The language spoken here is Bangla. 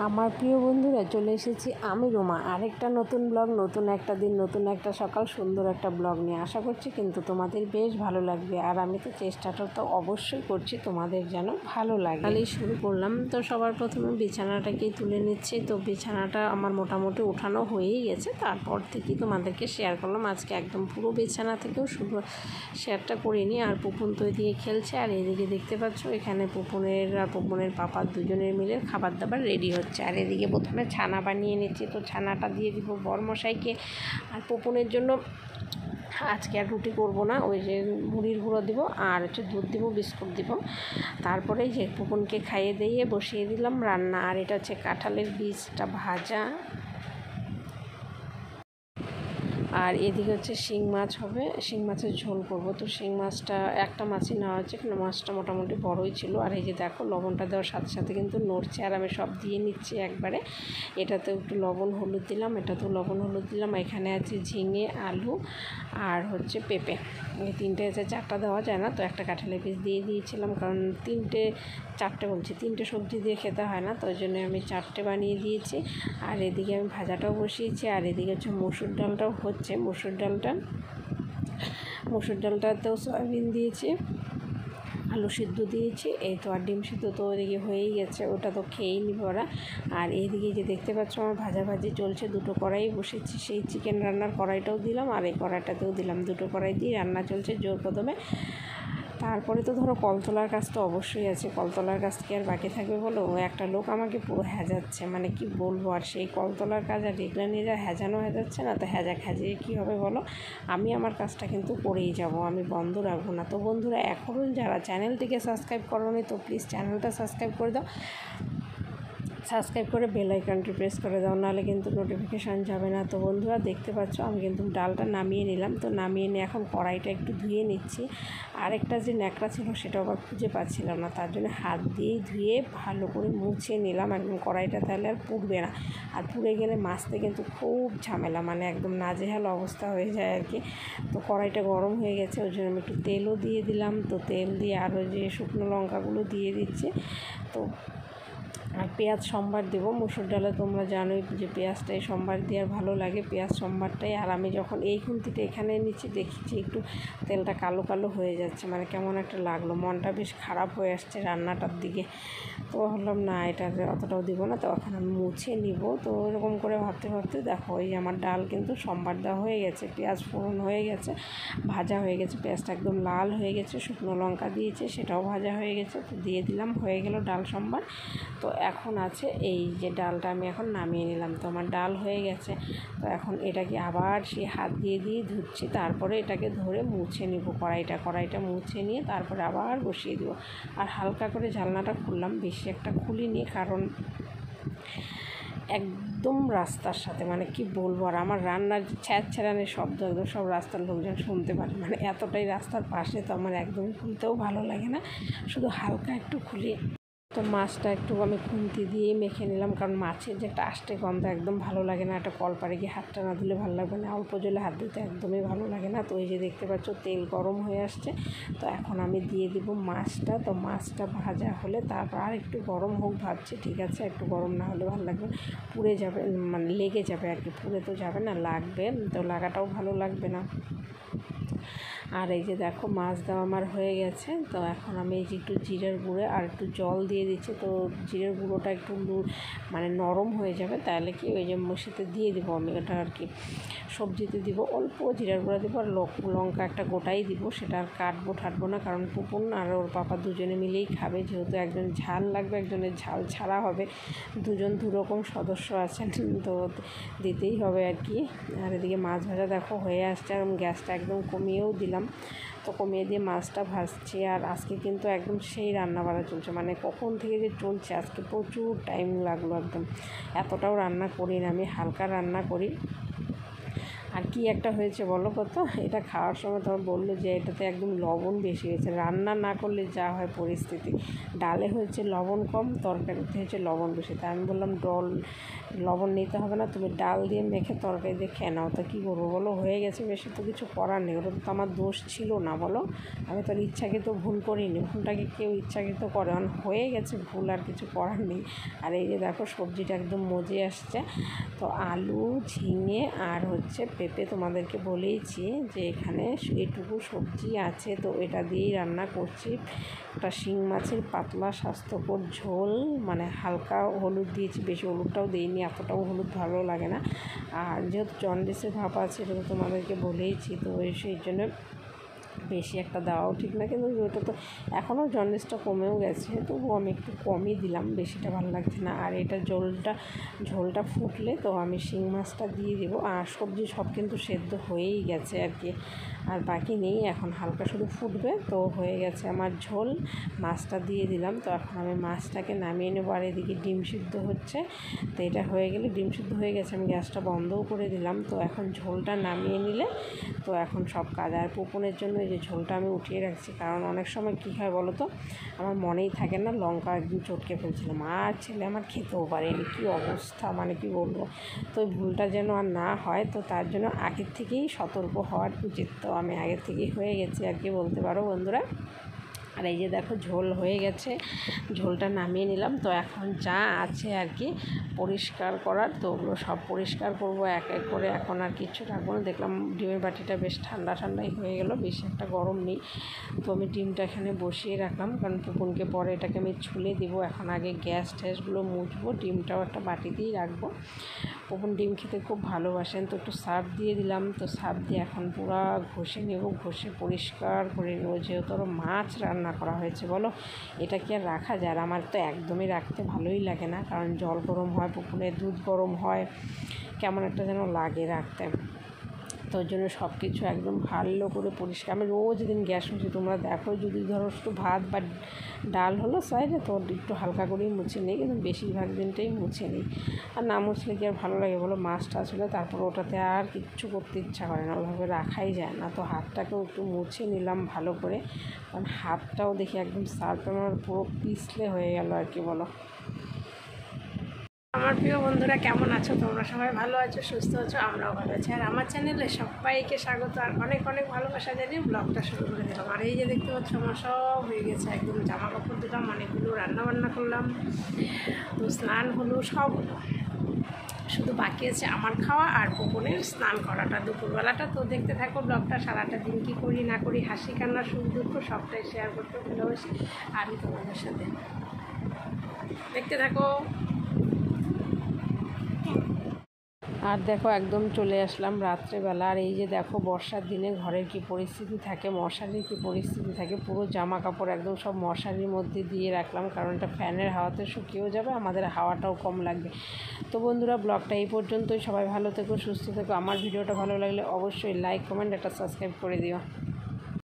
আমার প্রিয় বন্ধুরা, চলে এসেছি আমি রোমা আরেকটা নতুন ব্লগ, নতুন একটা দিন, নতুন একটা সকাল, সুন্দর একটা ব্লগ নিয়ে। আশা করছি কিন্তু তোমাদের বেশ ভালো লাগবে। আর আমি তো চেষ্টাটা তো অবশ্যই করছি তোমাদের যেন ভালো লাগে। তাহলেই শুরু করলাম। তো সবার প্রথমে বিছানাটাকেই তুলে নিচ্ছি। তো বিছানাটা আমার মোটামুটি উঠানো হয়েই গেছে, তারপর থেকেই তোমাদেরকে শেয়ার করলাম। আজকে একদম পুরো বিছানা থেকেও শুরু শেয়ারটা করিনি। আর পুপুন তো এদিকে খেলছে, আর এদিকে দেখতে পাচ্ছ এখানে পুপুনের আর পুপুনের পাপার দুজনের মিলে খাবার দাবার রেডি হচ্ছে। আর এদিকে প্রথমে ছানা বানিয়ে নিচ্ছি। তো ছানাটা দিয়ে দিব বরমশাইকে। আর পুপুনের জন্য আজকে আর রুটি করবো না, ওই যে মুড়ির গুঁড়ো দিব আর হচ্ছে দুধ দিব, বিস্কুট দিব। তারপরে যে পুপুনকে খাইয়ে দিয়ে বসিয়ে দিলাম রান্না। আর এটা হচ্ছে কাঁঠালের বীজটা ভাজা। আর এদিকে হচ্ছে শিং মাছ হবে, শিং মাছের ঝোল করব। তো শিং মাছটা একটা মাছই নেওয়া হচ্ছে, কিন্তু মাছটা মোটামুটি বড়ই ছিল। আর এই যে দেখো লবণটা দেওয়ার সাথে সাথে কিন্তু নড়ছে, আর আমি সব দিয়ে নিচ্ছি একবারে। এটাতেও একটু লবণ হলুদ দিলাম, এটাতেও লবণ হলুদ দিলাম। এখানে আছে ঝিঙে, আলু আর হচ্ছে পেঁপে। এই তিনটে আছে, চারটা দেওয়া যায় না, তো একটা কাঁঠালের পিস দিয়ে দিয়েছিলাম, কারণ তিনটে সবজি দিয়ে খেতে হয় না, তো ওই জন্য আমি চারটে বানিয়ে দিয়েছি। আর এদিকে আমি ভাজাটাও বসিয়েছি। আর এদিকে হচ্ছে মসুর ডালটাও হচ্ছে। মসুর ডালটাতেও সয়াবিন দিয়েছি, আলু সিদ্ধ দিয়েছি, এই তো। আর ডিম সিদ্ধ তো ওইদিকে হয়েই গেছে, ওটা তো খেয়েই নিব ওরা। আর এইদিকে যে দেখতে পাচ্ছ আমার ভাজাভাজি চলছে, দুটো কড়াই বসেছি। সেই চিকেন রান্নার কড়াইটাও দিলাম, আর এই কড়াইটাতেও দিলাম। দুটো কড়াই দিয়ে রান্না চলছে জোর কদমে। তারপরে তো ধরো কলতলার কাজ তো অবশ্যই আছে। কলতলার কাজ কি আর বাকি থাকবে বলো? একটা লোক আমাকে পুরো হ্যাজাচ্ছে, মানে কি বলবো। আর সেই কলতলার কাজ আর রেগুলার হ্যাজানো হ্যাজাচ্ছে না, তো হ্যাজিয়ে কী হবে বলো? আমি আমার কাজটা কিন্তু করেই যাব, আমি বন্ধ রাখবো না। তো বন্ধুরা, এখনও যারা চ্যানেলটিকে সাবস্ক্রাইব করোনি, তো প্লিজ চ্যানেলটা সাবস্ক্রাইব করে দাও। সাবস্ক্রাইব করে বেল আইকনটি প্রেস করে দাও, নাহলে কিন্তু নোটিফিকেশান যাবে না। তো বন্ধুরা দেখতে পাচ্ছ আমি কিন্তু ডালটা নামিয়ে নিলাম। তো নামিয়ে নিয়ে এখন কড়াইটা একটু ধুয়ে নিচ্ছি। আরেকটা যে ন্যাকড়া ছিল সেটাও আবার খুঁজে পাচ্ছিলাম না, তার জন্য হাত দিয়েই ধুয়ে ভালো করে মুছে নিলাম একদম কড়াইটা, তাহলে আর পুড়বে না। আর পুড়ে গেলে মাছতে কিন্তু খুব ঝামেলা, মানে একদম নাজেহাল অবস্থা হয়ে যায় আর কি। তো কড়াইটা গরম হয়ে গেছে, ওই জন্য আমি একটু তেলও দিয়ে দিলাম। তো তেল দিয়ে আরও যে শুকনো লঙ্কাগুলো দিয়ে দিচ্ছি। তো আর পেঁয়াজ সম্বার দেবো মুসুর ডালে, তোমরা জানোই যে পেঁয়াজটাই সম্বার দিয়ে আর ভালো লাগে, পেঁয়াজ সম্বারটাই। আর আমি যখন এই খুন্তিটা এখানে নিচ্ছি, দেখছি একটু তেলটা কালো কালো হয়ে যাচ্ছে, মানে কেমন একটা লাগলো, মনটা বেশ খারাপ হয়ে আসছে রান্নাটার দিকে। তো ভাবলাম না, এটা অতটাও দিব না, তো এখন আমি মুছে নিব। তো এরকম করে ভাবতে ভাবতে দেখো এই আমার ডাল কিন্তু সম্বার দেওয়া হয়ে গেছে, পেঁয়াজ ফোড়ন হয়ে গেছে, ভাজা হয়ে গেছে, পেঁয়াজটা একদম লাল হয়ে গেছে, শুকনো লঙ্কা দিয়েছে সেটাও ভাজা হয়ে গেছে। তো দিয়ে দিলাম, হয়ে গেল ডাল সম্বার। তো এখন আছে এই যে ডালটা আমি এখন নামিয়ে নিলাম। তো আমার ডাল হয়ে গেছে। তো এখন এটাকে আবার সেই হাত দিয়ে ধুচ্ছি, তারপরে এটাকে ধরে মুছে নিব কড়াইটা মুছে নিয়ে তারপরে আবার বসিয়ে দেবো। আর হালকা করে ঝালনাটা খুললাম, বেশি একটা খুলিনি, কারণ একদম রাস্তার সাথে, মানে কি বলবো। আর আমার রান্নার ছ্যাঁচড়ানের শব্দ একদম সব রাস্তার লোকজন শুনতে পারে, মানে এতটাই রাস্তার পাশে, তো আমার একদমই খুলতেও ভালো লাগে না, শুধু হালকা একটু খুলি। তো মাছটা একটু আমি খুন্তি দিয়েই মেখে নিলাম, কারণ মাছের যে একটা আষ্টে গন্ধ একদম ভালো লাগে না। একটা কলপারে গিয়ে হাতটা না দিলে ভালো লাগবে না, অল্প জলে হাত দিতে একদমই ভালো লাগে না। তো এই যে দেখতে পাচ্ছ তেল গরম হয়ে আসছে। তো এখন আমি দিয়ে দিব মাছটা। তো মাছটা ভাজা হলে তারপর আর একটু গরম হোক ভাবছি, ঠিক আছে, একটু গরম না হলে ভালো লাগবে, পুড়ে যাবে, মানে লেগে যাবে আর কি, পুড়ে তো যাবে না, লাগবে, তো লাগাটাও ভালো লাগবে না। আর এই যে দেখো মাছ দেওয়া আমার হয়ে গেছে। তো এখন আমি এই যে একটু জিরের গুঁড়ো আর একটু জল দিয়ে দিচ্ছি। তো জিরের গুঁড়োটা একটু মানে নরম হয়ে যাবে, তাহলে কি ওই যে মশিতে দিয়ে দেবো আমি ওটা আর কি, সবজিতে দিব, অল্প জিরার গুঁড়ো দেবো। আর লঙ্কা একটা গোটাই দিব, সেটা আর কাটবো না, কারণ পুপুন আর ওর পাপা দুজনে মিলেই খাবে, যেহেতু একজন ঝাল লাগবে, একজনের ঝাল ছাড়া হবে, দুজন দুরকম সদস্য আছেন, তো দিতেই হবে আর কি। আর এদিকে মাছ ভাজা দেখো হয়ে আসছে, আর গ্যাসটা একদম কমিয়েও দিলাম। তো কমিয়ে দিয়ে মাছটা ভাজছি। আর আজকে কিন্তু একদম সেই রান্না বাড়া চলছে, মানে কখন থেকে যে চলছে, আজকে প্রচুর টাইম লাগলো একদম। এতটাও রান্না করি না, আমি হালকা রান্না করি। আর কি একটা হয়েছে বলো কত, এটা খাওয়ার সময় তোমার বললো যে এটাতে একদম লবণ বেশি হয়েছে। রান্না না করলে যা হয় পরিস্থিতি, ডালে হয়েছে লবণ কম, তরকারিতে হয়েছে লবণ বেশি। তাই আমি বললাম লবণ নিতে হবে না, তুমি ডাল দিয়ে মেখে তরকারি দিয়ে খেয়ে নাও। তো কী করবো বলো, হয়ে গেছে, বেশি তো কিছু করার নেই, ওটা তো আমার দোষ ছিল না বলো। আমি তো আর ইচ্ছাকৃত ভুল করিনি, ভুলটাকে কেউ ইচ্ছাকৃত করে, হয়ে গেছে ভুল, আর কিছু করার নেই। আর এই যে দেখো সবজিটা একদম মজে আসছে। তো আলু, ঝিঙে আর হচ্ছে পেঁপে তোমাদেরকে বলেইছি যে এখানে এটুকু সবজি আছে, তো এটা দিয়েই রান্না করছি। একটা শিং মাছের পাতলা স্বাস্থ্যকর ঝোল, মানে হালকা হলুদ দিয়েছি, বেশি হলুদটাও দিইনি, এতটাও হলুদ ভালো লাগে না। আর যেহেতু জন্ডিসের ভাব আছে, এটা তো তোমাদেরকে বলেইছি, তো সেই জন্য বেশি একটা দেওয়াও ঠিক না। কিন্তু ওটা তো এখনও জন্ডিসটা কমেও গেছে, তবুও আমি একটু কমই দিলাম, বেশিটা ভালো লাগছে না। আর এটা ঝোলটা ফুটলে তো আমি শিং মাছটা দিয়ে দেবো। আর সবজি সব কিন্তু সেদ্ধ হয়েই গেছে আর কি, আর বাকি নেই, এখন হালকা শুধু ফুটবে। তো হয়ে গেছে আমার ঝোল, মাছটা দিয়ে দিলাম। তো এখন আমি মাছটাকে নামিয়ে নেবো। আর এদিকে ডিম সিদ্ধ হচ্ছে, তো এটা হয়ে গেলে, ডিম সিদ্ধ হয়ে গেছে, আমি গ্যাসটা বন্ধও করে দিলাম। তো এখন ঝোলটা নামিয়ে নিলে তো এখন সব কাজ। আর পুপনের জন্য এই যে ঝোলটা আমি উঠিয়ে রাখছি, কারণ অনেক সময় কী হয় বলো তো, আমার মনেই থাকে না, লঙ্কা একদিন চটকে ফেলছিলাম, আর ছেলে আমার খেতেও পারেনি, কী অবস্থা, মানে কি বলবো। তো ওই ভুলটা যেন আর না হয়, তো তার জন্য আগের থেকেই সতর্ক হওয়ার উচিত। তো আমি আগের থেকেই হয়ে গেছি আর কি বলতে পারো বন্ধুরা। আর এই যে দেখো ঝোল হয়ে গেছে, ঝোলটা নামিয়ে নিলাম। তো এখন যা আছে আর কি পরিষ্কার করার, তো ওগুলো সব পরিষ্কার করবো এক এক করে। এখন আর কিচ্ছু রাখবো না। দেখলাম ডিমের বাটিটা বেশ ঠান্ডাই হয়ে গেল, বেশি একটা গরম নেই। তো আমি ডিমটা এখানে বসিয়ে রাখলাম, কারণ পুকুনকে পরে এটাকে আমি ছুলে দেবো। এখন আগে ট্যাসগুলো মুছবো, ডিমটাও একটা বাটিতেই রাখবো। পুকুন ডিম খেতে খুব ভালোবাসেন, তো একটু সার্ফ দিয়ে দিলাম। তো সার্ফ দিয়ে এখন পুরো ঘষে নেব, ঘষে পরিষ্কার করে নেব। যেহেতু আরও মাছ রান্না করা হয়েছে বলো, এটা কি আর রাখা যায়? আর আমার তো একদমই রাখতে ভালোই লাগে না, কারণ জল গরম হয়, পুকুরে দুধ গরম হয়, কেমন একটা যেন লাগে রাখতে। তো ওই জন্য সব কিছু একদম ভালো করে পরিষ্কার, আমি রোজ দিন গ্যাস মুছি। তোমরা দেখো, যদি ধরো একটু ভাত বা ডাল হলো সাইডে, তো একটু হালকা করেই মুছে নিই, কিন্তু বেশিরভাগ দিনটাই মুছে নিই। আর না মুছলে কি আর ভালো লাগে বলো, মাছটা আসলে তারপর ওটাতে আর কিচ্ছু করতে ইচ্ছা করে না, ওইভাবে রাখাই যায় না। তো হাতটাকেও একটু মুছে নিলাম ভালো করে, কারণ হাতটাও দেখি একদম সার্ফে আমার পুরো পিছলে হয়ে গেল আর কি বলো। আমার প্রিয় বন্ধুরা, কেমন আছো তোমরা? সবাই ভালো আছো, সুস্থ আছো, আমরাও ভালো আছি। আর আমার চ্যানেলে সবাইকে স্বাগত, আর অনেক অনেক ভালোবাসা জানিয়ে ব্লগটা শুরু করে দিলাম। আর এই যে দেখতে পাচ্ছ, আমার সব হয়ে গেছে, একদম জামা কাপড় দিলাম, অনেকগুলো রান্নাবান্না করলাম, তো স্নান হলো, সব হলো। শুধু বাকি আছে আমার খাওয়া আর পুকুনের স্নান করাটা দুপুরবেলাটা। তো দেখতে থাকো ব্লগটা, সারাটা দিন কী করি না করি, হাসি কান্না সুখ দুঃখ সবটাই শেয়ার করতে ভালোবাসি আমি তোমাদের সাথে। দেখতে থাকো। আর দেখো একদম চলে আসলাম রাত্রেবেলা। আর এই যে দেখো বর্ষার দিনে ঘরের কি পরিস্থিতি থাকে, মশারির কি পরিস্থিতি থাকে, পুরো জামা কাপড় একদম সব মশারির মধ্যে দিয়ে রাখলাম, কারণ এটা ফ্যানের হাওয়াতে শুকিয়েও যাবে, আমাদের হাওয়াটাও কম লাগবে। তো বন্ধুরা, ব্লগটা এই পর্যন্তই। সবাই ভালো থেকো, সুস্থ থেকো। আমার ভিডিওটা ভালো লাগলে অবশ্যই লাইক, কমেন্ট, একটা সাবস্ক্রাইব করে দিও।